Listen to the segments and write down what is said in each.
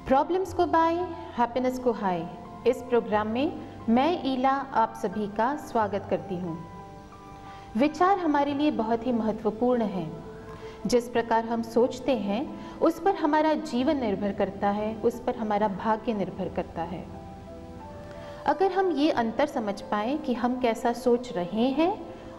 Problems को bye, happiness को हाय। इस प्रोग्राम में मैं ईला आप सभी का स्वागत करती हूँ। विचार हमारे लिए बहुत ही महत्वपूर्ण है। जिस प्रकार हम सोचते हैं उस पर हमारा जीवन निर्भर करता है, उस पर हमारा भाग्य निर्भर करता है। अगर हम ये अंतर समझ पाएँ कि हम कैसा सोच रहे हैं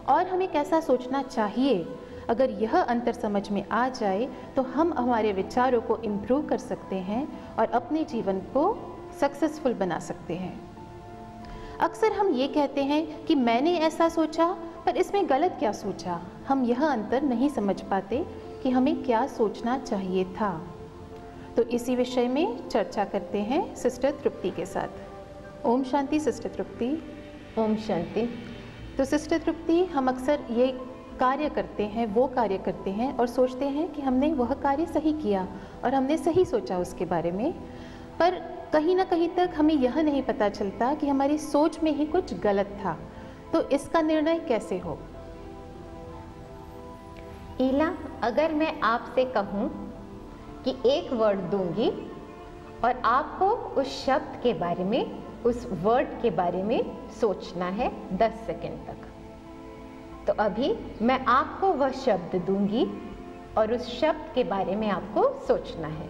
और हमें कैसा सोचना चाहिए, अगर यह अंतर समझ में आ जाए तो हम हमारे विचारों को इम्प्रूव कर सकते हैं और अपने जीवन को सक्सेसफुल बना सकते हैं। अक्सर हम ये कहते हैं कि मैंने ऐसा सोचा पर इसमें गलत क्या सोचा। हम यह अंतर नहीं समझ पाते कि हमें क्या सोचना चाहिए था। तो इसी विषय में चर्चा करते हैं सिस्टर तृप्ति के साथ। ओम शांति सिस्टर तृप्ति। ओम शांति। तो सिस्टर तृप्ति, हम अक्सर ये कार्य करते हैं, वो कार्य करते हैं और सोचते हैं कि हमने वह कार्य सही किया और हमने सही सोचा उसके बारे में, पर कहीं ना कहीं तक हमें यह नहीं पता चलता कि हमारी सोच में ही कुछ गलत था। तो इसका निर्णय कैसे हो? ईला, अगर मैं आपसे कहूँ कि एक वर्ड दूंगी और आपको उस शब्द के बारे में, उस वर्ड के बारे में सोचना है 10 सेकंड तक, तो अभी मैं आपको वह शब्द दूंगी और उस शब्द के बारे में आपको सोचना है।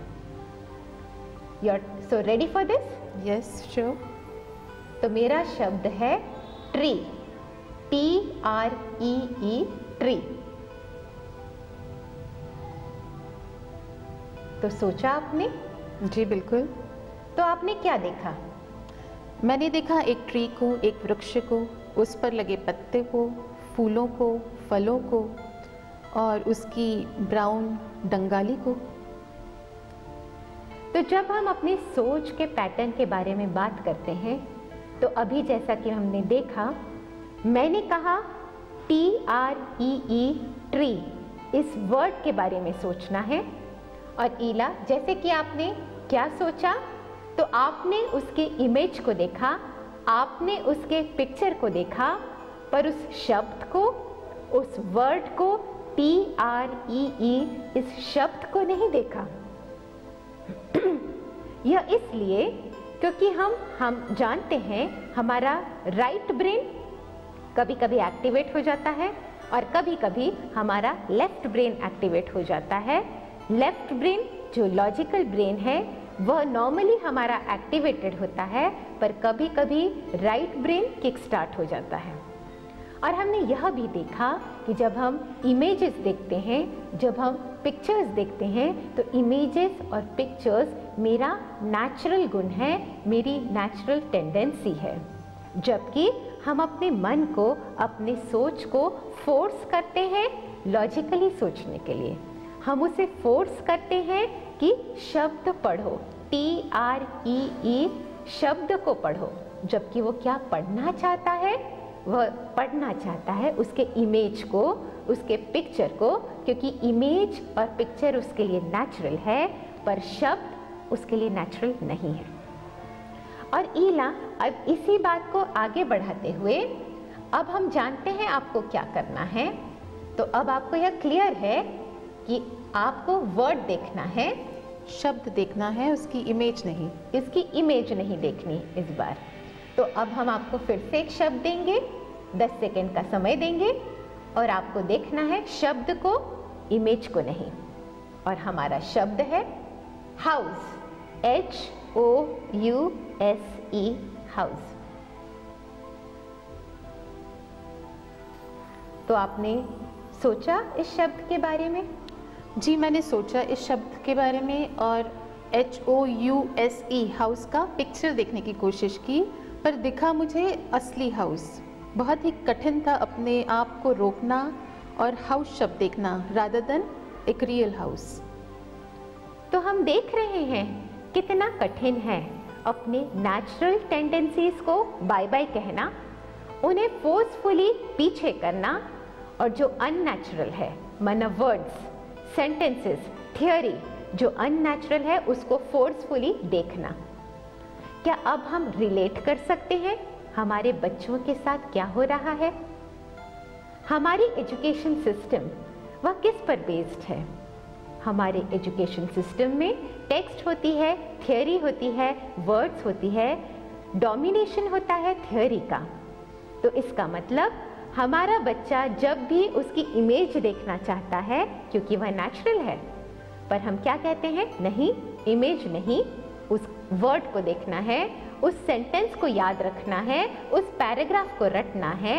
You are so ready for this? Yes, sure. तो मेरा शब्द है ट्री, TREE, ट्री। तो सोचा आपने? जी बिल्कुल। तो आपने क्या देखा? मैंने देखा एक ट्री को, एक वृक्ष को, उस पर लगे पत्ते को, फूलों को, फलों को और उसकी ब्राउन डंगाली को। तो जब हम अपनी सोच के पैटर्न के बारे में बात करते हैं, तो अभी जैसा कि हमने देखा, मैंने कहा TREE, ट्री, इस वर्ड के बारे में सोचना है। और ईला, जैसे कि आपने क्या सोचा, तो आपने उसके इमेज को देखा, आपने उसके पिक्चर को देखा, पर उस शब्द को, उस वर्ड को, TREE, इस शब्द को नहीं देखा। यह इसलिए क्योंकि हम जानते हैं हमारा राइट ब्रेन कभी कभी एक्टिवेट हो जाता है और कभी कभी हमारा लेफ्ट ब्रेन एक्टिवेट हो जाता है। लेफ्ट ब्रेन जो लॉजिकल ब्रेन है वह नॉर्मली हमारा एक्टिवेटेड होता है, पर कभी कभी राइट ब्रेन किक स्टार्ट हो जाता है। और हमने यह भी देखा कि जब हम इमेजेस देखते हैं, जब हम पिक्चर्स देखते हैं, तो इमेजेस और पिक्चर्स मेरा नेचुरल गुण है, मेरी नेचुरल टेंडेंसी है। जबकि हम अपने मन को, अपने सोच को फोर्स करते हैं लॉजिकली सोचने के लिए। हम उसे फोर्स करते हैं कि शब्द पढ़ो, TREE, शब्द को पढ़ो, जबकि वो क्या पढ़ना चाहता है? वह पढ़ना चाहता है उसके इमेज को, उसके पिक्चर को, क्योंकि इमेज और पिक्चर उसके लिए नेचुरल है, पर शब्द उसके लिए नेचुरल नहीं है। और ईला, अब इसी बात को आगे बढ़ाते हुए अब हम जानते हैं आपको क्या करना है। तो अब आपको यह क्लियर है कि आपको वर्ड देखना है, शब्द देखना है, उसकी इमेज नहीं। इसकी इमेज नहीं देखनी इस बार। तो अब हम आपको फिर से एक शब्द देंगे, 10 सेकंड का समय देंगे और आपको देखना है शब्द को, इमेज को नहीं। और हमारा शब्द है हाउस, HOUSE, हाउस। तो आपने सोचा इस शब्द के बारे में? जी, मैंने सोचा इस शब्द के बारे में और HOUSE, हाउस का पिक्चर देखने की कोशिश की, पर दिखा मुझे असली हाउस। बहुत ही कठिन था अपने आप को रोकना और हाउस शब्द देखना रादर देन एक रियल हाउस। तो हम देख रहे हैं कितना कठिन है अपने नेचुरल टेंडेंसीज को बाय बाय कहना, उन्हें फोर्सफुली पीछे करना, और जो अननेचुरल है, माना वर्ड्स, सेंटेंसेस, थियोरी जो अननेचुरल है उसको फोर्सफुली देखना। क्या अब हम रिलेट कर सकते हैं हमारे बच्चों के साथ क्या हो रहा है? हमारी एजुकेशन सिस्टम वह किस पर बेस्ड है? हमारे एजुकेशन सिस्टम में टेक्स्ट होती है, थियोरी होती है, वर्ड्स होती है, डोमिनेशन होता है थियोरी का। तो इसका मतलब हमारा बच्चा जब भी उसकी इमेज देखना चाहता है, क्योंकि वह नेचुरल है, पर हम क्या कहते हैं, नहीं, इमेज नहीं, उस वर्ड को देखना है, उस सेंटेंस को याद रखना है, उस पैराग्राफ को रटना है,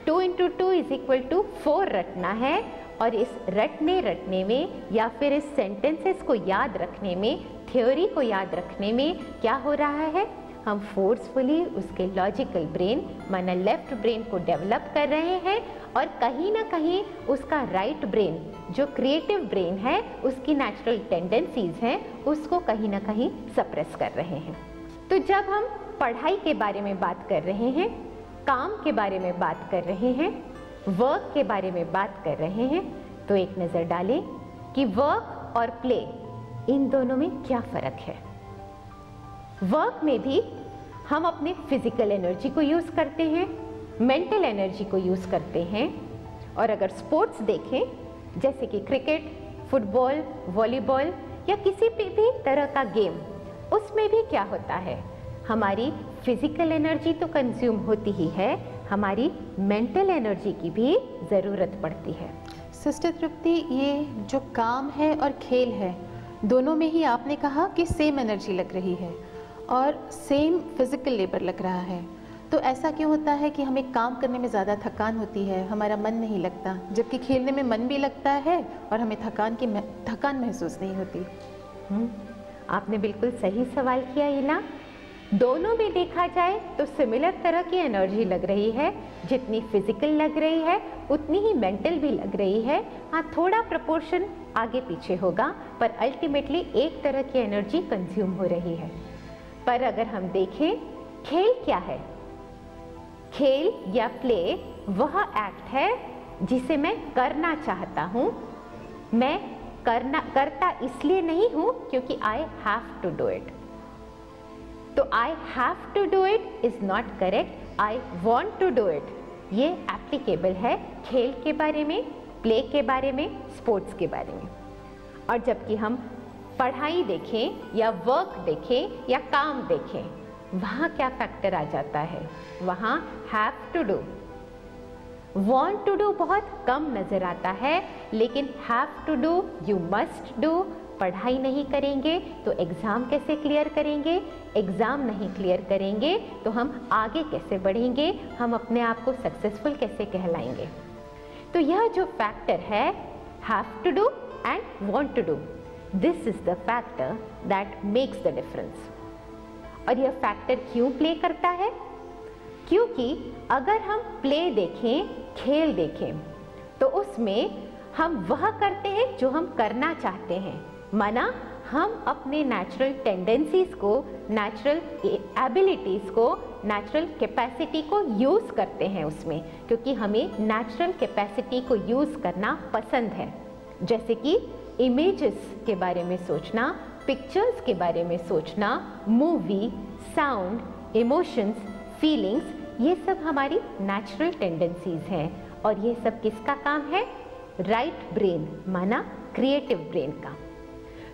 2 × 2 = 4 रटना है। और इस रटने में या फिर इस सेंटेंसेस को याद रखने में, थ्योरी को याद रखने में क्या हो रहा है, हम फोर्सफुली उसके लॉजिकल ब्रेन माना लेफ्ट ब्रेन को डेवलप कर रहे हैं और कहीं ना कहीं उसका राइट ब्रेन जो क्रिएटिव ब्रेन है, उसकी नेचुरल टेंडेंसीज हैं, उसको कहीं ना कहीं सप्रेस कर रहे हैं। तो जब हम पढ़ाई के बारे में बात कर रहे हैं, काम के बारे में बात कर रहे हैं, वर्क के बारे में बात कर रहे हैं, तो एक नज़र डालें कि वर्क और प्ले इन दोनों में क्या फ़र्क है। वर्क में भी हम अपने फिजिकल एनर्जी को यूज़ करते हैं, मेंटल एनर्जी को यूज़ करते हैं। और अगर स्पोर्ट्स देखें जैसे कि क्रिकेट, फुटबॉल, वॉलीबॉल या किसी भी तरह का गेम, उसमें भी क्या होता है, हमारी फिजिकल एनर्जी तो कंज्यूम होती ही है, हमारी मेंटल एनर्जी की भी ज़रूरत पड़ती है। सिस्टर तृप्ति, ये जो काम है और खेल है, दोनों में ही आपने कहा कि सेम एनर्जी लग रही है और सेम फिजिकल लेबर लग रहा है। तो ऐसा क्यों होता है कि हमें काम करने में ज़्यादा थकान होती है, हमारा मन नहीं लगता, जबकि खेलने में मन भी लगता है और हमें थकान महसूस नहीं होती? आपने बिल्कुल सही सवाल किया इला। दोनों में देखा जाए तो सिमिलर तरह की एनर्जी लग रही है, जितनी फिजिकल लग रही है उतनी ही मेंटल भी लग रही है। हाँ, थोड़ा प्रोपोर्शन आगे पीछे होगा, पर अल्टीमेटली एक तरह की एनर्जी कंज्यूम हो रही है। पर अगर हम देखें, खेल क्या है, खेल या प्ले वह एक्ट है जिसे मैं करना चाहता हूँ। मैं करता इसलिए नहीं हूँ क्योंकि I have to do it. तो I have to do it is not correct, I want to do it. ये एप्लीकेबल है खेल के बारे में, प्ले के बारे में, स्पोर्ट्स के बारे में। और जबकि हम पढ़ाई देखें या वर्क देखें या काम देखें, वहाँ क्या फैक्टर आ जाता है, वहाँ have to do, want to do बहुत कम नज़र आता है, लेकिन have to do, you must do. पढ़ाई नहीं करेंगे तो एग्ज़ाम कैसे क्लियर करेंगे, एग्ज़ाम नहीं क्लियर करेंगे तो हम आगे कैसे बढ़ेंगे, हम अपने आप को सक्सेसफुल कैसे कहलाएंगे। तो यह जो फैक्टर है have to do and want to do, this is the factor that makes the difference. और यह फैक्टर क्यों प्ले करता है, क्योंकि अगर हम प्ले देखें, खेल देखें, तो उसमें हम वह करते हैं जो हम करना चाहते हैं। माना हम अपने नेचुरल टेंडेंसीज को, नेचुरल एबिलिटीज़ को, नेचुरल कैपेसिटी को यूज़ करते हैं उसमें, क्योंकि हमें नेचुरल कैपेसिटी को यूज़ करना पसंद है। जैसे कि इमेजेस के बारे में सोचना, पिक्चर्स के बारे में सोचना, मूवी, साउंड, इमोशंस, फीलिंग्स, ये सब हमारी नेचुरल टेंडेंसीज हैं। और ये सब किसका काम है, राइट ब्रेन माना क्रिएटिव ब्रेन का।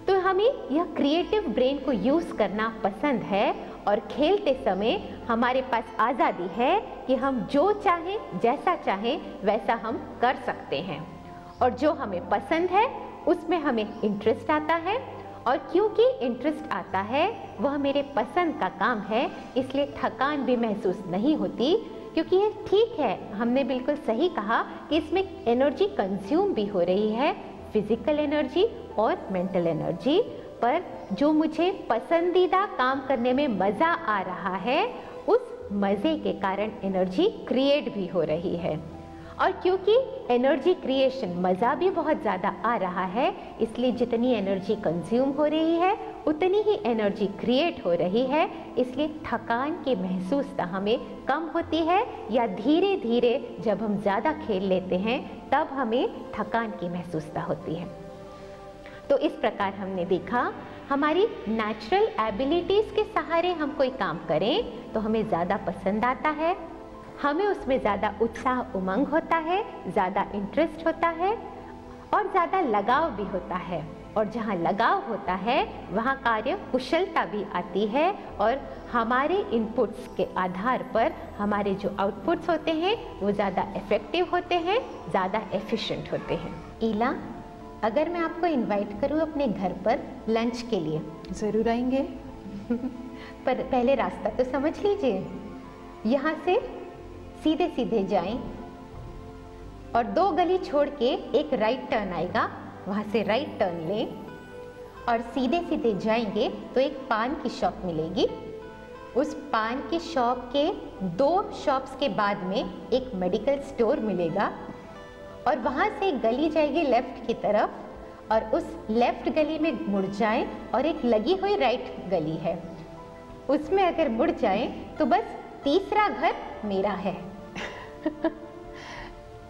तो हमें यह क्रिएटिव ब्रेन को यूज़ करना पसंद है और खेलते समय हमारे पास आज़ादी है कि हम जो चाहें, जैसा चाहें वैसा हम कर सकते हैं। और जो हमें पसंद है उसमें हमें इंटरेस्ट आता है, और क्योंकि इंटरेस्ट आता है, वह मेरे पसंद का काम है, इसलिए थकान भी महसूस नहीं होती। क्योंकि ये ठीक है, हमने बिल्कुल सही कहा कि इसमें एनर्जी कंज्यूम भी हो रही है, फिजिकल एनर्जी और मेंटल एनर्जी, पर जो मुझे पसंदीदा काम करने में मज़ा आ रहा है, उस मज़े के कारण एनर्जी क्रिएट भी हो रही है। और क्योंकि एनर्जी क्रिएशन मज़ा भी बहुत ज़्यादा आ रहा है, इसलिए जितनी एनर्जी कंज्यूम हो रही है उतनी ही एनर्जी क्रिएट हो रही है, इसलिए थकान की महसूसता हमें कम होती है, या धीरे धीरे जब हम ज़्यादा खेल लेते हैं तब हमें थकान की महसूसता होती है। तो इस प्रकार हमने देखा, हमारी नेचुरल एबिलिटीज़ के सहारे हम कोई काम करें तो हमें ज़्यादा पसंद आता है, हमें उसमें ज़्यादा उत्साह उमंग होता है, ज़्यादा इंटरेस्ट होता है। और ज़्यादा लगाव भी होता है, और जहाँ लगाव होता है वहाँ कार्य कुशलता भी आती है, और हमारे इनपुट्स के आधार पर हमारे जो आउटपुट्स होते हैं वो ज़्यादा इफ़ेक्टिव होते हैं, ज़्यादा एफिशिएंट होते हैं। ईला, अगर मैं आपको इनवाइट करूँ अपने घर पर लंच के लिए, ज़रूर आएंगे। पर पहले रास्ता तो समझ लीजिए। यहाँ से सीधे सीधे जाएं और 2 गली छोड़ के एक राइट टर्न आएगा, वहाँ से राइट टर्न लें और सीधे सीधे जाएंगे तो एक पान की शॉप मिलेगी। उस पान की शॉप के 2 शॉप्स के बाद में एक मेडिकल स्टोर मिलेगा, और वहाँ से एक गली जाएगी लेफ्ट की तरफ, और उस लेफ्ट गली में मुड़ जाएं और एक लगी हुई राइट गली है, उसमें अगर मुड़ जाएं तो बस तीसरा घर मेरा है।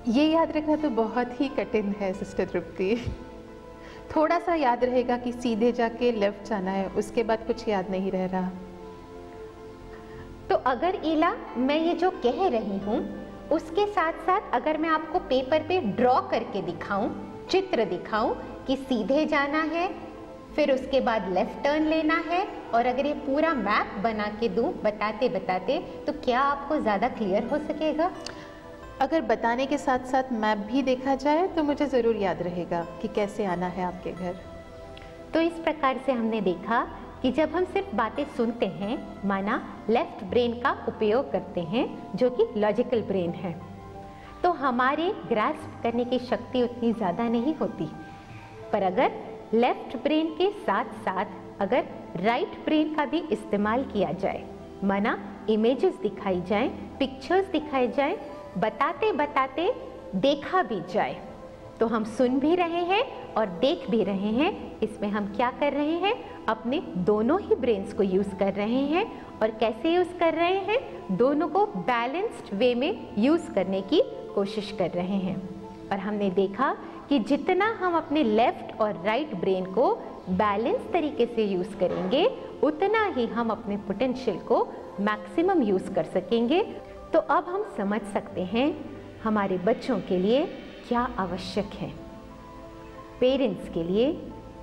ये याद रखना तो बहुत ही कठिन है सिस्टर तृप्ति। थोड़ा सा याद रहेगा कि सीधे जाके लेफ्ट जाना है, उसके बाद कुछ याद नहीं रह रहा। तो अगर ईला मैं ये जो कह रही हूँ उसके साथ साथ अगर मैं आपको पेपर पे ड्रॉ करके दिखाऊं, चित्र दिखाऊं कि सीधे जाना है, फिर उसके बाद लेफ्ट टर्न लेना है, और अगर ये पूरा मैप बना के दूं बताते बताते, तो क्या आपको ज़्यादा क्लियर हो सकेगा? अगर बताने के साथ साथ मैप भी देखा जाए तो मुझे ज़रूर याद रहेगा कि कैसे आना है आपके घर। तो इस प्रकार से हमने देखा कि जब हम सिर्फ बातें सुनते हैं, माना लेफ्ट ब्रेन का उपयोग करते हैं जो कि लॉजिकल ब्रेन है, तो हमारे ग्रास्प करने की शक्ति उतनी ज़्यादा नहीं होती। पर अगर लेफ्ट ब्रेन के साथ साथ अगर राइट ब्रेन का भी इस्तेमाल किया जाए, माना इमेजेस दिखाई जाएं, पिक्चर्स दिखाई जाएं, बताते बताते देखा भी जाए, तो हम सुन भी रहे हैं और देख भी रहे हैं। इसमें हम क्या कर रहे हैं? अपने दोनों ही ब्रेन्स को यूज़ कर रहे हैं। और कैसे यूज़ कर रहे हैं? दोनों को बैलेंस्ड वे में यूज़ करने की कोशिश कर रहे हैं। और हमने देखा कि जितना हम अपने लेफ्ट और राइट ब्रेन को बैलेंस तरीके से यूज़ करेंगे, उतना ही हम अपने पोटेंशियल को मैक्सिमम यूज़ कर सकेंगे। तो अब हम समझ सकते हैं हमारे बच्चों के लिए क्या आवश्यक है। पेरेंट्स के लिए,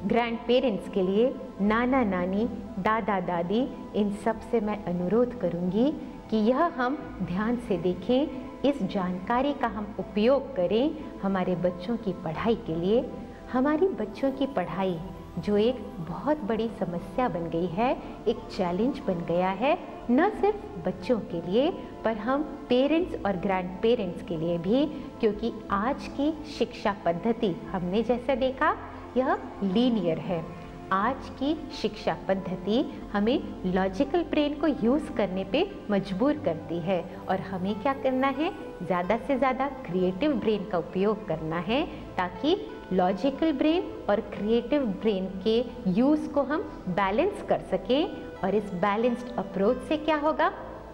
ग्रैंड पेरेंट्स के लिए, नाना नानी, दादा दादी, इन सब से मैं अनुरोध करूंगी कि यह हम ध्यान से देखें, इस जानकारी का हम उपयोग करें हमारे बच्चों की पढ़ाई के लिए। हमारी बच्चों की पढ़ाई जो एक बहुत बड़ी समस्या बन गई है, एक चैलेंज बन गया है, न सिर्फ बच्चों के लिए पर हम पेरेंट्स और ग्रैंड पेरेंट्स के लिए भी, क्योंकि आज की शिक्षा पद्धति हमने जैसा देखा यह लीनियर है। आज की शिक्षा पद्धति हमें लॉजिकल ब्रेन को यूज़ करने पे मजबूर करती है, और हमें क्या करना है? ज़्यादा से ज़्यादा क्रिएटिव ब्रेन का उपयोग करना है, ताकि लॉजिकल ब्रेन और क्रिएटिव ब्रेन के यूज़ को हम बैलेंस कर सकें। और इस बैलेंस्ड अप्रोच से क्या होगा?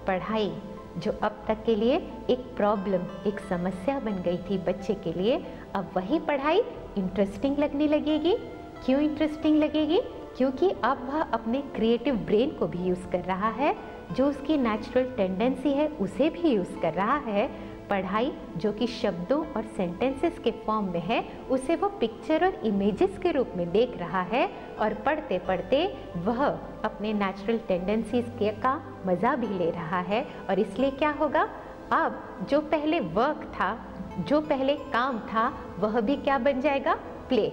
पढ़ाई जो अब तक के लिए एक प्रॉब्लम, एक समस्या बन गई थी बच्चे के लिए, अब वही पढ़ाई इंटरेस्टिंग लगने लगेगी। क्यों इंटरेस्टिंग लगेगी? क्योंकि अब वह अपने क्रिएटिव ब्रेन को भी यूज़ कर रहा है, जो उसकी नेचुरल टेंडेंसी है उसे भी यूज़ कर रहा है। पढ़ाई जो कि शब्दों और सेंटेंसेस के फॉर्म में है, उसे वो पिक्चर और इमेजेस के रूप में देख रहा है, और पढ़ते पढ़ते वह अपने नेचुरल टेंडेंसीज का मज़ा भी ले रहा है। और इसलिए क्या होगा? अब जो पहले वर्क था, जो पहले काम था, वह भी क्या बन जाएगा? प्ले।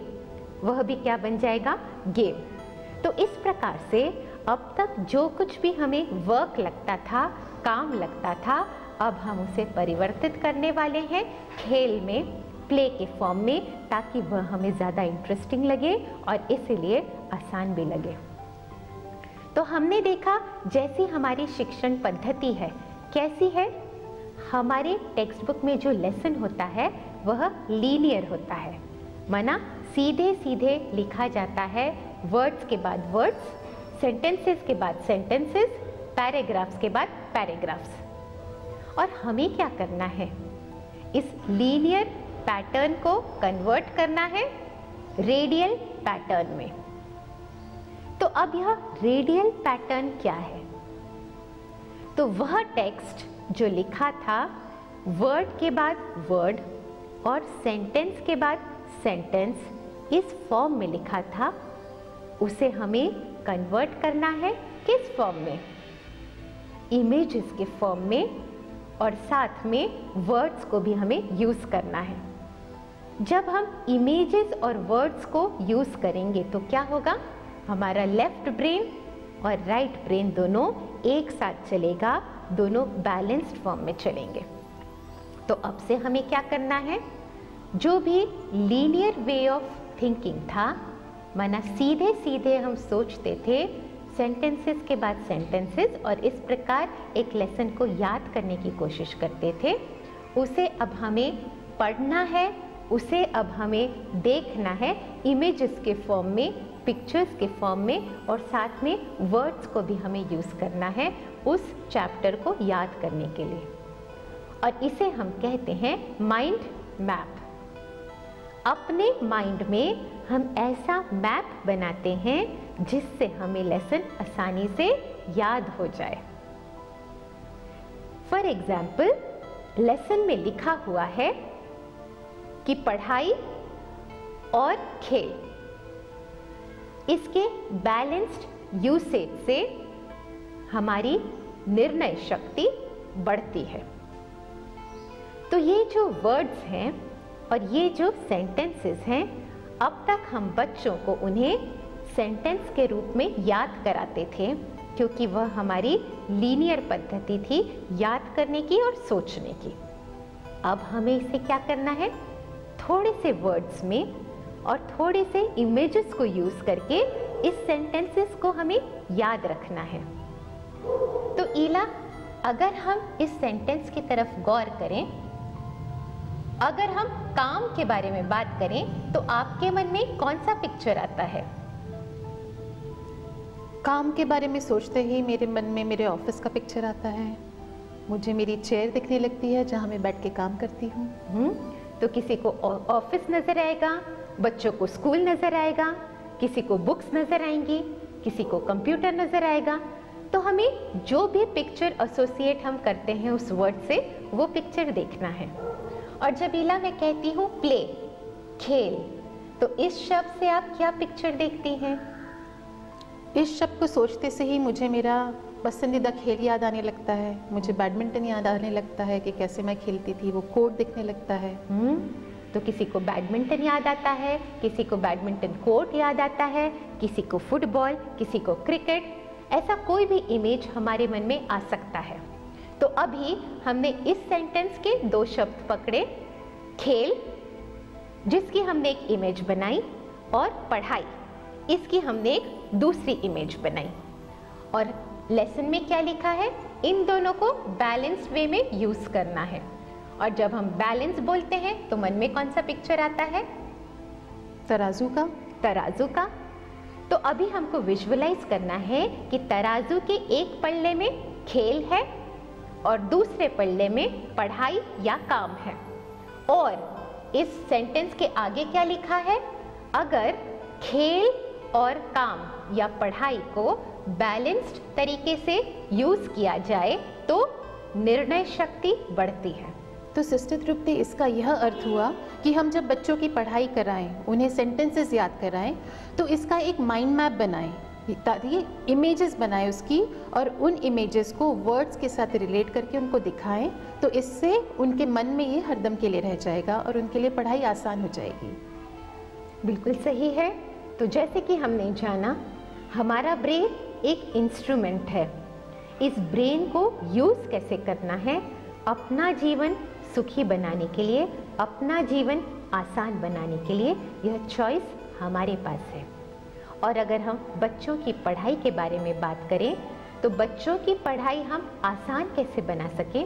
वह भी क्या बन जाएगा? गेम। तो इस प्रकार से अब तक जो कुछ भी हमें वर्क लगता था, काम लगता था, अब हम उसे परिवर्तित करने वाले हैं खेल में, प्ले के फॉर्म में, ताकि वह हमें ज़्यादा इंटरेस्टिंग लगे और इसीलिए आसान भी लगे। तो हमने देखा जैसी हमारी शिक्षण पद्धति है, कैसी है? हमारे टेक्स्ट बुक में जो लेसन होता है वह लीनियर होता है, माना सीधे सीधे लिखा जाता है, वर्ड्स के बाद वर्ड्स, सेंटेंसेस के बाद सेंटेंसेस, पैराग्राफ्स के बाद पैराग्राफ्स। और हमें क्या करना है? इस लीनियर पैटर्न को कन्वर्ट करना है रेडियल पैटर्न में। तो अब यह रेडियल पैटर्न क्या है? तो वह टेक्स्ट जो लिखा था वर्ड के बाद वर्ड और सेंटेंस के बाद सेंटेंस इस फॉर्म में लिखा था उसे हमें कन्वर्ट करना है किस फॉर्म में? इमेजेस के फॉर्म में, और साथ में वर्ड्स को भी हमें यूज करना है। जब हम इमेजेस और वर्ड्स को यूज करेंगे तो क्या होगा? हमारा लेफ्ट ब्रेन और राइट ब्रेन दोनों एक साथ चलेगा, दोनों बैलेंस्ड फॉर्म में चलेंगे। तो अब से हमें क्या करना है? जो भी लीनियर वे ऑफ थिंकिंग था, माना सीधे सीधे हम सोचते थे सेंटेंसेस के बाद सेंटेंसेस और इस प्रकार एक लेसन को याद करने की कोशिश करते थे, उसे अब हमें पढ़ना है, उसे अब हमें देखना है इमेजेस के फॉर्म में, पिक्चर्स के फॉर्म में, और साथ में वर्ड्स को भी हमें यूज़ करना है उस चैप्टर को याद करने के लिए। और इसे हम कहते हैं माइंड मैप। अपने माइंड में हम ऐसा मैप बनाते हैं जिससे हमें लेसन आसानी से याद हो जाए। फॉर एग्जाम्पल, लेसन में लिखा हुआ है कि पढ़ाई और खेल, इसके बैलेंस्ड यूसेज से हमारी निर्णय शक्ति बढ़ती है। तो ये जो वर्ड्स हैं और ये जो सेंटेंसेस हैं, अब तक हम बच्चों को उन्हें सेंटेंस के रूप में याद कराते थे, क्योंकि वह हमारी लीनियर पद्धति थी याद करने की और सोचने की। अब हमें इसे क्या करना है? थोड़े से वर्ड्स में और थोड़े से इमेजेस को यूज करके इस सेंटेंसेस को हमें याद रखना है। तो ईला, अगर हम इस सेंटेंस की तरफ गौर करें, अगर हम काम के बारे में बात करें तो आपके मन में कौन सा पिक्चर आता है? काम के बारे में सोचते ही मेरे मन में मेरे ऑफिस का पिक्चर आता है। मुझे मेरी चेयर दिखने लगती है जहाँ मैं बैठ के काम करती हूँ। तो किसी को ऑफिस नजर आएगा, बच्चों को स्कूल नजर आएगा, किसी को बुक्स नजर आएंगी, किसी को कंप्यूटर नजर आएगा। तो हमें जो भी पिक्चर एसोसिएट हम करते हैं उस वर्ड से, वो पिक्चर देखना है। और जब ईला मैं कहती हूँ प्ले, खेल, तो इस शब्द से आप क्या पिक्चर देखती हैं? इस शब्द को सोचते से ही मुझे मेरा पसंदीदा खेल याद आने लगता है। मुझे बैडमिंटन याद आने लगता है कि कैसे मैं खेलती थी, वो कोर्ट दिखने लगता है। तो किसी को बैडमिंटन याद आता है, किसी को बैडमिंटन कोर्ट याद आता है, किसी को फुटबॉल, किसी को क्रिकेट। ऐसा कोई भी इमेज हमारे मन में आ सकता है। तो अभी हमने इस सेंटेंस के दो शब्द पकड़े, खेल, जिसकी हमने एक इमेज बनाई, और पढ़ाई, इसकी हमने एक दूसरी इमेज बनाई। और लेसन में क्या लिखा है? इन दोनों को बैलेंस्ड वे में यूज करना है। और जब हम बैलेंस बोलते हैं तो मन में कौन सा पिक्चर आता है? तराजू का। तराजू का। तो अभी हमको विजुअलाइज करना है कि तराजू के एक पल्ले में खेल है और दूसरे पल्ले में पढ़ाई या काम है। और इस सेंटेंस के आगे क्या लिखा है? अगर खेल और काम या पढ़ाई को बैलेंस्ड तरीके से यूज किया जाए तो निर्णय शक्ति बढ़ती है। तो सिस्टर तृप्ति, इसका यह अर्थ हुआ कि हम जब बच्चों की पढ़ाई कराएं, उन्हें सेंटेंसेस याद कराएं, तो इसका एक माइंड मैप बनाएं, ताकि इमेजेस बनाएं उसकी, और उन इमेजेस को वर्ड्स के साथ रिलेट करके उनको दिखाएं। तो इससे उनके मन में ये हरदम के लिए रह जाएगा और उनके लिए पढ़ाई आसान हो जाएगी। बिल्कुल सही है। तो जैसे कि हमने जाना, हमारा ब्रेन एक इंस्ट्रूमेंट है। इस ब्रेन को यूज कैसे करना है अपना जीवन सुखी बनाने के लिए, अपना जीवन आसान बनाने के लिए, यह चॉइस हमारे पास है। और अगर हम बच्चों की पढ़ाई के बारे में बात करें तो बच्चों की पढ़ाई हम आसान कैसे बना सकें,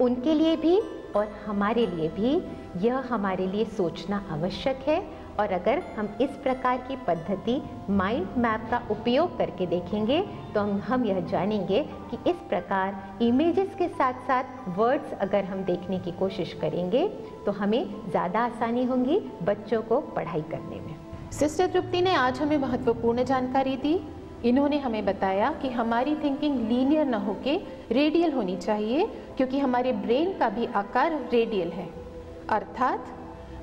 उनके लिए भी और हमारे लिए भी यह हमारे लिए सोचना आवश्यक है। और अगर हम इस प्रकार की पद्धति माइंड मैप का उपयोग करके देखेंगे तो हम यह जानेंगे कि इस प्रकार इमेजेस के साथ साथ वर्ड्स अगर हम देखने की कोशिश करेंगे तो हमें ज़्यादा आसानी होगी बच्चों को पढ़ाई करने में। सिस्टर तृप्ति ने आज हमें महत्वपूर्ण जानकारी दी। इन्होंने हमें बताया कि हमारी थिंकिंग लीनियर न होके रेडियल होनी चाहिए, क्योंकि हमारे ब्रेन का भी आकार रेडियल है। अर्थात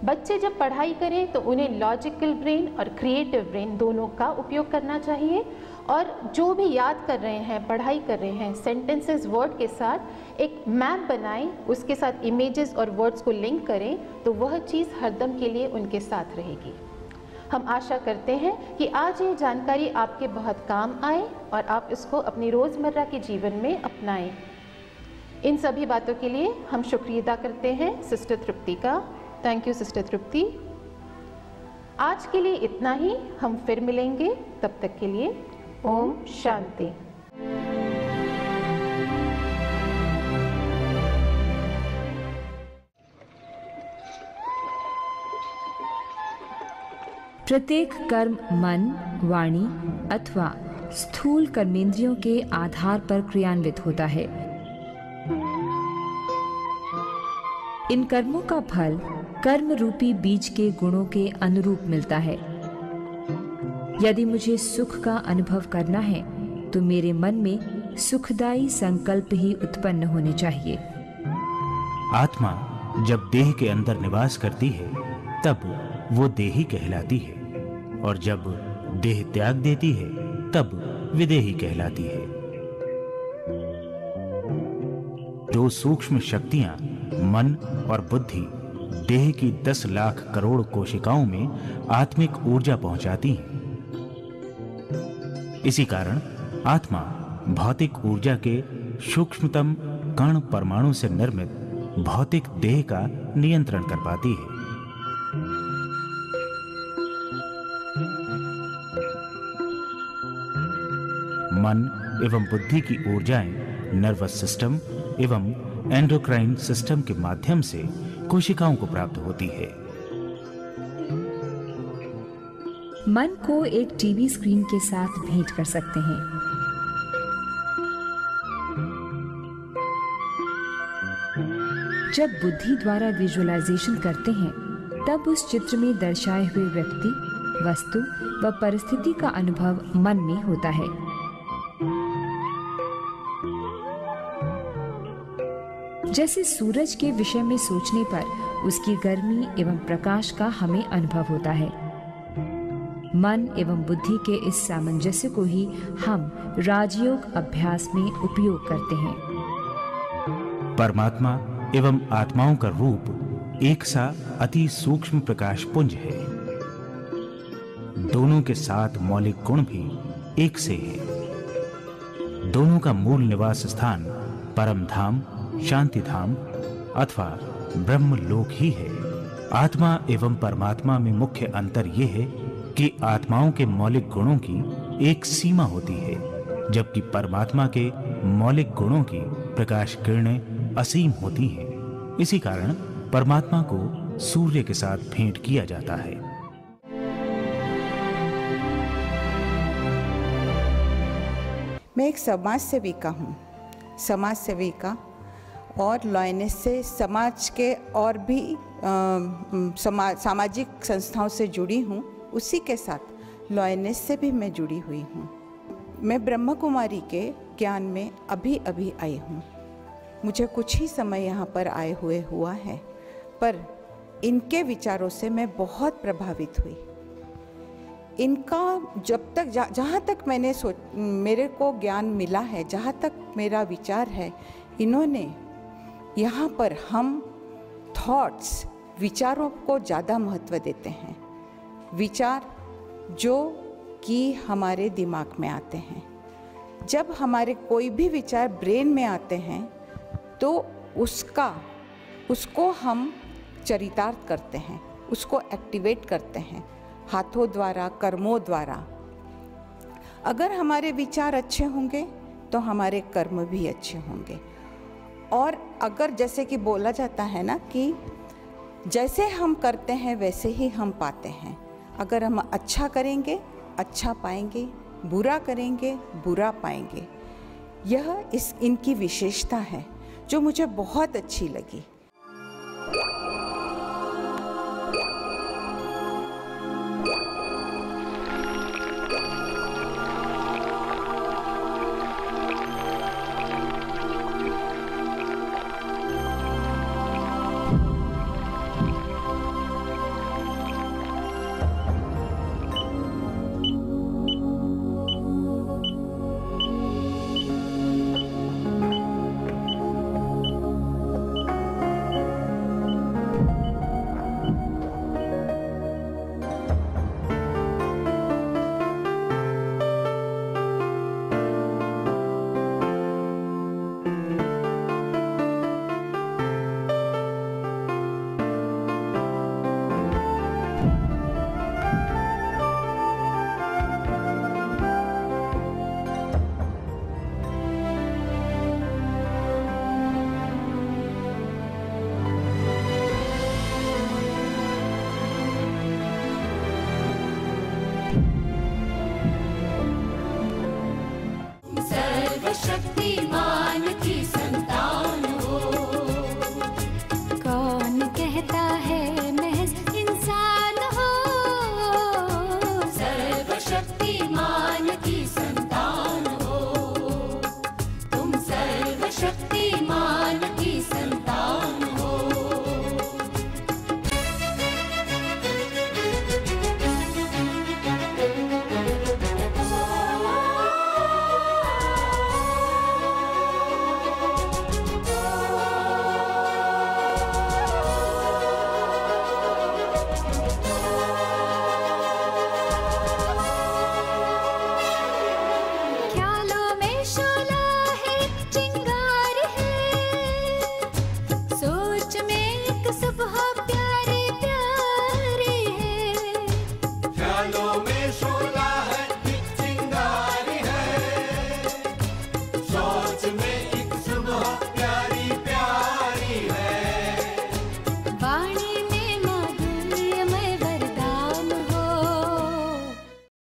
बच्चे जब पढ़ाई करें तो उन्हें लॉजिकल ब्रेन और क्रिएटिव ब्रेन दोनों का उपयोग करना चाहिए, और जो भी याद कर रहे हैं, पढ़ाई कर रहे हैं, सेंटेंसेस वर्ड के साथ एक मैप बनाएं, उसके साथ इमेजेस और वर्ड्स को लिंक करें, तो वह चीज़ हरदम के लिए उनके साथ रहेगी। हम आशा करते हैं कि आज ये जानकारी आपके बहुत काम आए और आप इसको अपनी रोज़मर्रा के जीवन में अपनाएं। इन सभी बातों के लिए हम शुक्रिया अदा करते हैं सिस्टर तृप्ति का। थैंक यू सिस्टर तृप्ति। आज के लिए इतना ही, हम फिर मिलेंगे, तब तक के लिए ओम शांति। प्रत्येक कर्म मन, वाणी अथवा स्थूल कर्मेंद्रियों के आधार पर क्रियान्वित होता है। इन कर्मों का फल कर्म रूपी बीज के गुणों के अनुरूप मिलता है। यदि मुझे सुख का अनुभव करना है तो मेरे मन में सुखदायी संकल्प ही उत्पन्न होने चाहिए। आत्मा जब देह के अंदर निवास करती है तब वो देही कहलाती है, और जब देह त्याग देती है तब विदेही कहलाती है। जो सूक्ष्म शक्तियां मन और बुद्धि देह की 10 लाख करोड़ कोशिकाओं में आत्मिक ऊर्जा पहुंचाती हैं। इसी कारण आत्मा भौतिक ऊर्जा के सूक्ष्मतम कण परमाणु से निर्मित भौतिक देह का नियंत्रण कर पाती है। मन एवं बुद्धि की ऊर्जाएं नर्वस सिस्टम एवं एंडोक्राइन सिस्टम के माध्यम से कोशिकाओं को प्राप्त होती है। मन को एक टीवी स्क्रीन के साथ भेंट कर सकते हैं। जब बुद्धि द्वारा विजुअलाइजेशन करते हैं तब उस चित्र में दर्शाए हुए व्यक्ति, वस्तु व परिस्थिति का अनुभव मन में होता है। जैसे सूरज के विषय में सोचने पर उसकी गर्मी एवं प्रकाश का हमें अनुभव होता है। मन एवं बुद्धि के इस सामंजस्य को ही हम राजयोग अभ्यास में उपयोग करते हैं। परमात्मा एवं आत्माओं का रूप एक सा अति सूक्ष्म प्रकाश पुंज है। दोनों के साथ मौलिक गुण भी एक से हैं। दोनों का मूल निवास स्थान परम धाम, शांति धाम अथवा ब्रह्म लोक ही है। आत्मा एवं परमात्मा में मुख्य अंतर यह है कि आत्माओं के मौलिक गुणों की एक सीमा होती है, जबकि परमात्मा के मौलिक गुणों की प्रकाश किरणें असीम होती हैं। इसी कारण परमात्मा को सूर्य के साथ भेंट किया जाता है। मैं एक समाज सेविका हूँ, समाज सेविका, और लॉयनेस से समाज के और भी सामाजिक संस्थाओं से जुड़ी हूँ। उसी के साथ लॉयनेस से भी मैं जुड़ी हुई हूँ। मैं ब्रह्म कुमारी के ज्ञान में अभी अभी आई हूँ। मुझे कुछ ही समय यहाँ पर आए हुए हुआ है, पर इनके विचारों से मैं बहुत प्रभावित हुई। इनका जब तक जहाँ तक मेरे को ज्ञान मिला है, जहाँ तक मेरा विचार है, इन्होंने यहाँ पर हम थॉट्स, विचारों को ज़्यादा महत्व देते हैं। विचार जो कि हमारे दिमाग में आते हैं, जब हमारे कोई भी विचार ब्रेन में आते हैं तो उसको हम चरितार्थ करते हैं, उसको एक्टिवेट करते हैं हाथों द्वारा, कर्मों द्वारा। अगर हमारे विचार अच्छे होंगे तो हमारे कर्म भी अच्छे होंगे। और अगर जैसे कि बोला जाता है ना कि जैसे हम करते हैं वैसे ही हम पाते हैं। अगर हम अच्छा करेंगे अच्छा पाएंगे, बुरा करेंगे बुरा पाएंगे। यह इनकी विशेषता है जो मुझे बहुत अच्छी लगी।